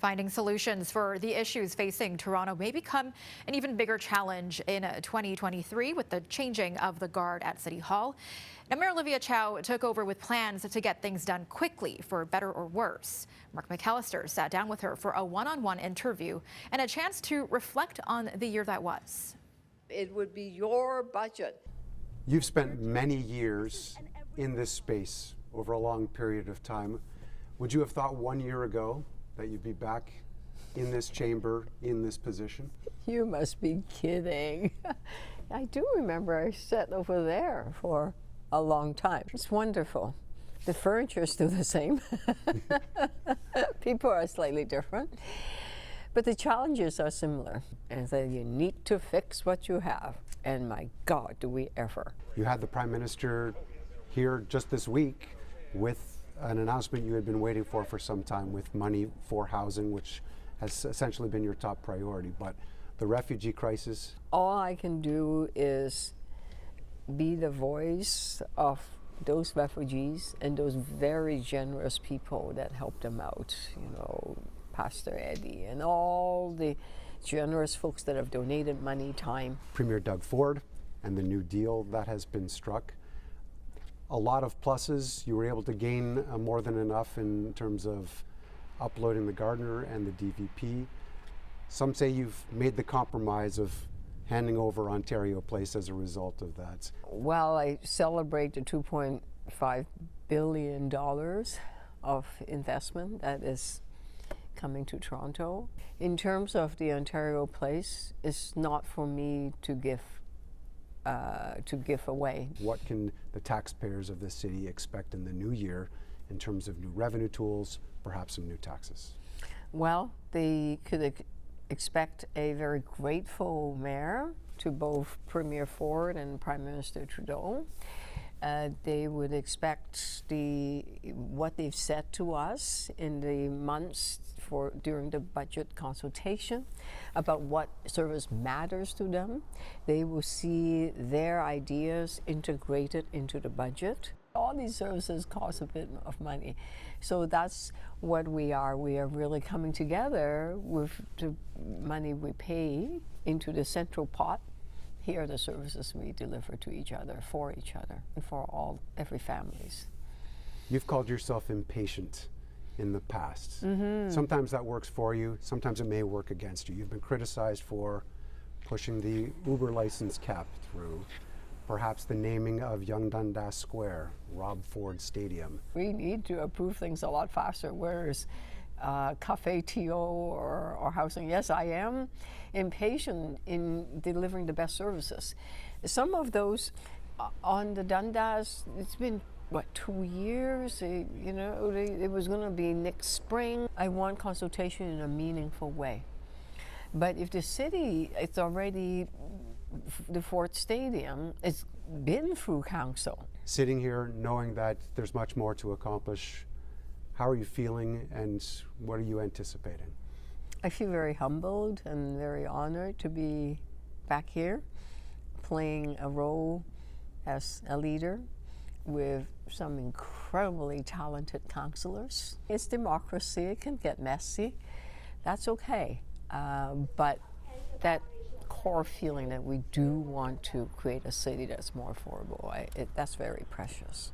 Finding solutions for the issues facing Toronto may become an even bigger challenge in 2023 with the changing of the guard at City Hall. Now, Mayor Olivia Chow took over with plans to get things done quickly, for better or worse. Mark McAllister sat down with her for a one-on-one interview and a chance to reflect on the year that was. It would be your budget. You've spent many years in this space over a long period of time. Would you have thought 1 year ago that you'd be back in this chamber, in this position? You must be kidding. I do remember I sat over there for a long time. It's wonderful. The furniture is still the same. People are slightly different. But the challenges are similar. And so you need to fix what you have. And my God, do we ever. You had the Prime Minister here just this week with an announcement you had been waiting for some time, with money for housing, which has essentially been your top priority. But the refugee crisis? All I can do is be the voice of those refugees and those very generous people that helped them out. You know, Pastor Eddie and all the generous folks that have donated money, time. Premier Doug Ford and the new deal that has been struck. A lot of pluses. You were able to gain more than enough in terms of uploading the Gardner and the DVP. Some say you've made the compromise of handing over Ontario Place as a result of that. Well, I celebrate the $2.5 billion of investment that is coming to Toronto. In terms of the Ontario Place, it's not for me to give away. What can the taxpayers of this city expect in the new year in terms of new revenue tools, perhaps some new taxes? Well, they could expect a very grateful mayor to both Premier Ford and Prime Minister Trudeau. They would expect what they've said to us in the months during the budget consultation about what service matters to them. They will see their ideas integrated into the budget. All these services cost a bit of money. So that's what we are. We are really coming together with the money we pay into the central pot. Here are the services we deliver to each other, and for every families. You've called yourself impatient in the past. Mm-hmm. Sometimes that works for you, sometimes it may work against you. You've been criticized for pushing the Uber license cap through, perhaps the naming of Yonge Dundas Square, Rob Ford Stadium. We need to approve things a lot faster, whereas Cafe TO or housing. Yes, I am impatient in delivering the best services. Some of those on the Dundas, it's been, 2 years? It was going to be next spring. I want consultation in a meaningful way. But if the city, it's already, the Ford Stadium, it's been through council. Sitting here knowing that there's much more to accomplish, how are you feeling and what are you anticipating? I feel very humbled and very honored to be back here playing a role as a leader with some incredibly talented councillors. It's democracy, it can get messy, that's okay. But that core feeling that we do want to create a city that's more affordable, that's very precious.